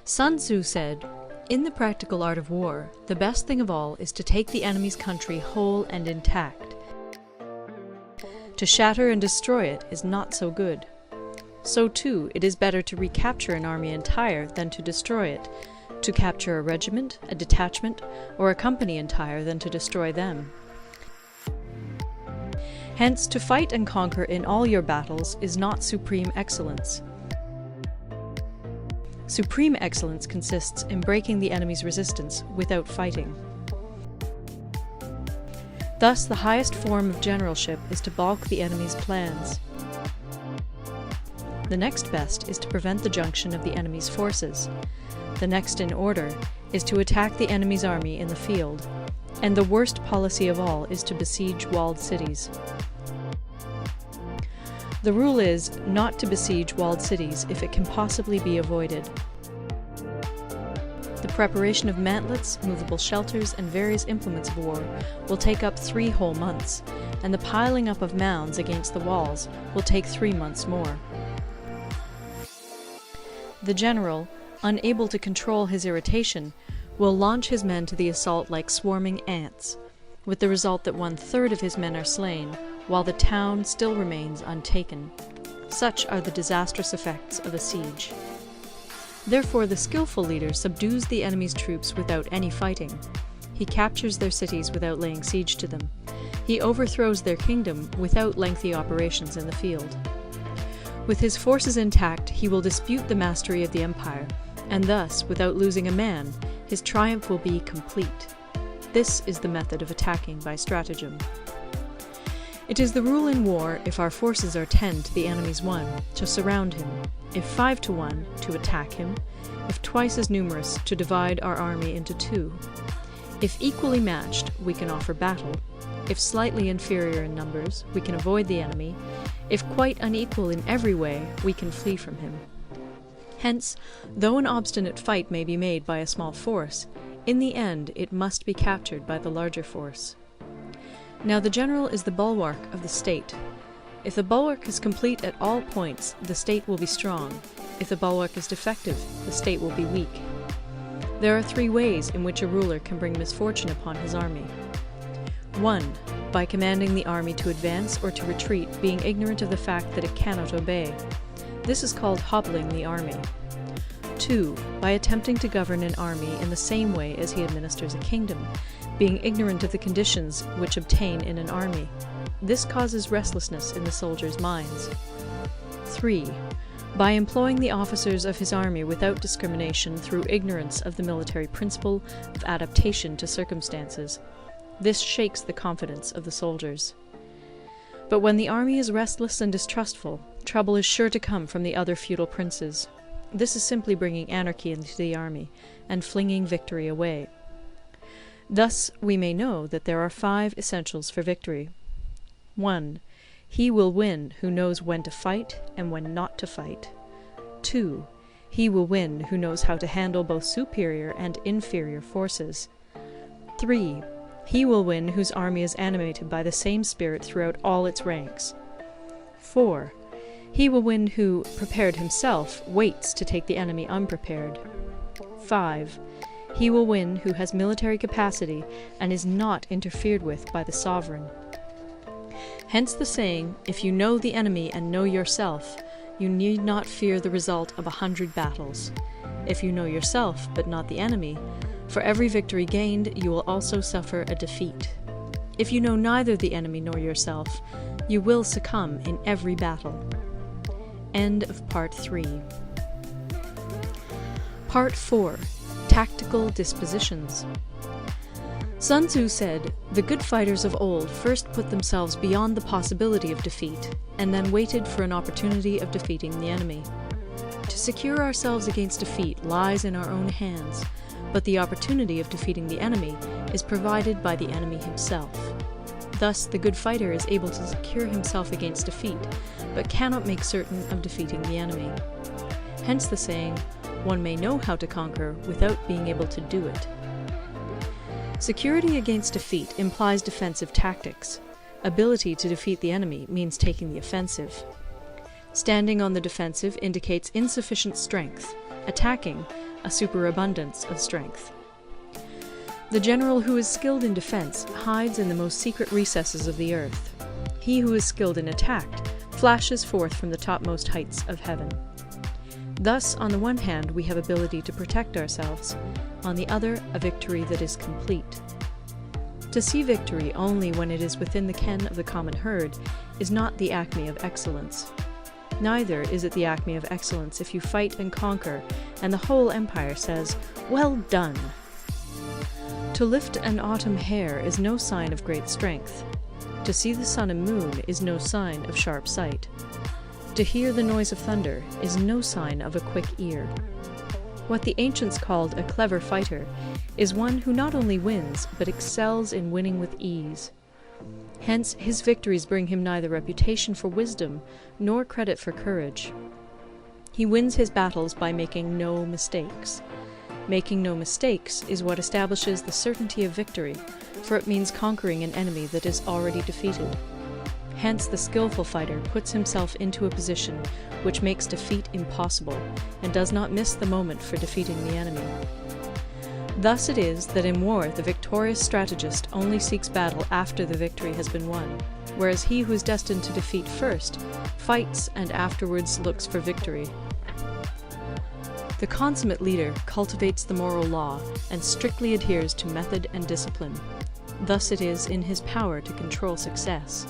Sun Tzu said, "In the practical art of war, the best thing of all is to take the enemy's country whole and intact. To shatter and destroy it is not so good. So too, it is better to recapture an army entire than to destroy it, to capture a regiment, a detachment, or a company entire than to destroy them. Hence, to fight and conquer in all your battles is not supreme excellence. Supreme excellence consists in breaking the enemy's resistance without fighting. Thus, the highest form of generalship is to balk the enemy's plans. The next best is to prevent the junction of the enemy's forces. The next in order is to attack the enemy's army in the field. And the worst policy of all is to besiege walled cities. The rule is not to besiege walled cities if it can possibly be avoided. The preparation of mantlets, movable shelters, and various implements of war will take up 3 whole months, and the piling up of mounds against the walls will take 3 months more. The general, unable to control his irritation, will launch his men to the assault like swarming ants, with the result that 1/3 of his men are slain, while the town still remains untaken. Such are the disastrous effects of a siege. Therefore the skillful leader subdues the enemy's troops without any fighting. He captures their cities without laying siege to them. He overthrows their kingdom without lengthy operations in the field. With his forces intact, he will dispute the mastery of the empire, and thus, without losing a man, his triumph will be complete. This is the method of attacking by stratagem. It is the rule in war, if our forces are 10 to the enemy's 1, to surround him; if 5 to 1, to attack him; if twice as numerous, to divide our army into 2. If equally matched, we can offer battle; if slightly inferior in numbers, we can avoid the enemy; if quite unequal in every way, we can flee from him. Hence, though an obstinate fight may be made by a small force, in the end it must be captured by the larger force. Now the general is the bulwark of the state. If the bulwark is complete at all points, the state will be strong. If the bulwark is defective, the state will be weak. There are 3 ways in which a ruler can bring misfortune upon his army. 1. By commanding the army to advance or to retreat, being ignorant of the fact that it cannot obey. This is called hobbling the army. 2. By attempting to govern an army in the same way as he administers a kingdom, being ignorant of the conditions which obtain in an army. This causes restlessness in the soldiers' minds. 3. By employing the officers of his army without discrimination through ignorance of the military principle of adaptation to circumstances. This shakes the confidence of the soldiers. But when the army is restless and distrustful, trouble is sure to come from the other feudal princes. This is simply bringing anarchy into the army, and flinging victory away. Thus we may know that there are 5 essentials for victory. 1. He will win who knows when to fight and when not to fight. 2. He will win who knows how to handle both superior and inferior forces. 3. He will win whose army is animated by the same spirit throughout all its ranks. 4. He will win who, prepared himself, waits to take the enemy unprepared. 5. He will win who has military capacity and is not interfered with by the sovereign. Hence the saying, if you know the enemy and know yourself, you need not fear the result of 100 battles. If you know yourself, but not the enemy, for every victory gained you will also suffer a defeat. If you know neither the enemy nor yourself, you will succumb in every battle. End of Part 3. Part 4. Tactical Dispositions. Sun Tzu said, "The good fighters of old first put themselves beyond the possibility of defeat, and then waited for an opportunity of defeating the enemy. To secure ourselves against defeat lies in our own hands, but the opportunity of defeating the enemy is provided by the enemy himself. Thus the good fighter is able to secure himself against defeat, but cannot make certain of defeating the enemy. Hence the saying, one may know how to conquer without being able to do it." Security against defeat implies defensive tactics. Ability to defeat the enemy means taking the offensive. Standing on the defensive indicates insufficient strength. Attacking a superabundance of strength. The general who is skilled in defense hides in the most secret recesses of the earth. He who is skilled in attack flashes forth from the topmost heights of heaven. Thus, on the one hand, we have ability to protect ourselves, on the other, a victory that is complete. To see victory only when it is within the ken of the common herd is not the acme of excellence. Neither is it the acme of excellence if you fight and conquer, and the whole empire says, "Well done!" To lift an autumn hair is no sign of great strength. To see the sun and moon is no sign of sharp sight. To hear the noise of thunder is no sign of a quick ear. What the ancients called a clever fighter is one who not only wins, but excels in winning with ease. Hence his victories bring him neither reputation for wisdom nor credit for courage. He wins his battles by making no mistakes. Making no mistakes is what establishes the certainty of victory, for it means conquering an enemy that is already defeated. Hence the skillful fighter puts himself into a position which makes defeat impossible, and does not miss the moment for defeating the enemy. Thus it is that in war the victorious strategist only seeks battle after the victory has been won, whereas he who is destined to defeat first fights and afterwards looks for victory. The consummate leader cultivates the moral law and strictly adheres to method and discipline. Thus it is in his power to control success.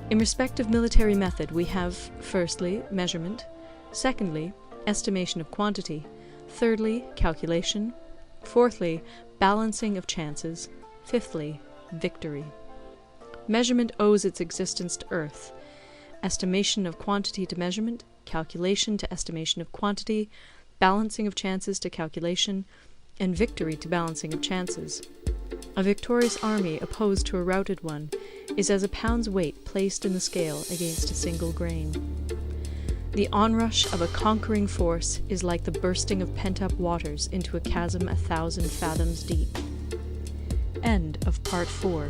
In respect of military method we have, firstly, measurement, secondly, estimation of quantity, thirdly, calculation, fourthly, balancing of chances, fifthly, victory. Measurement owes its existence to earth, estimation of quantity to measurement, calculation to estimation of quantity, balancing of chances to calculation, and victory to balancing of chances. A victorious army opposed to a routed one is as a pound's weight placed in the scale against a single grain. The onrush of a conquering force is like the bursting of pent-up waters into a chasm 1,000 fathoms deep. End of Part 4.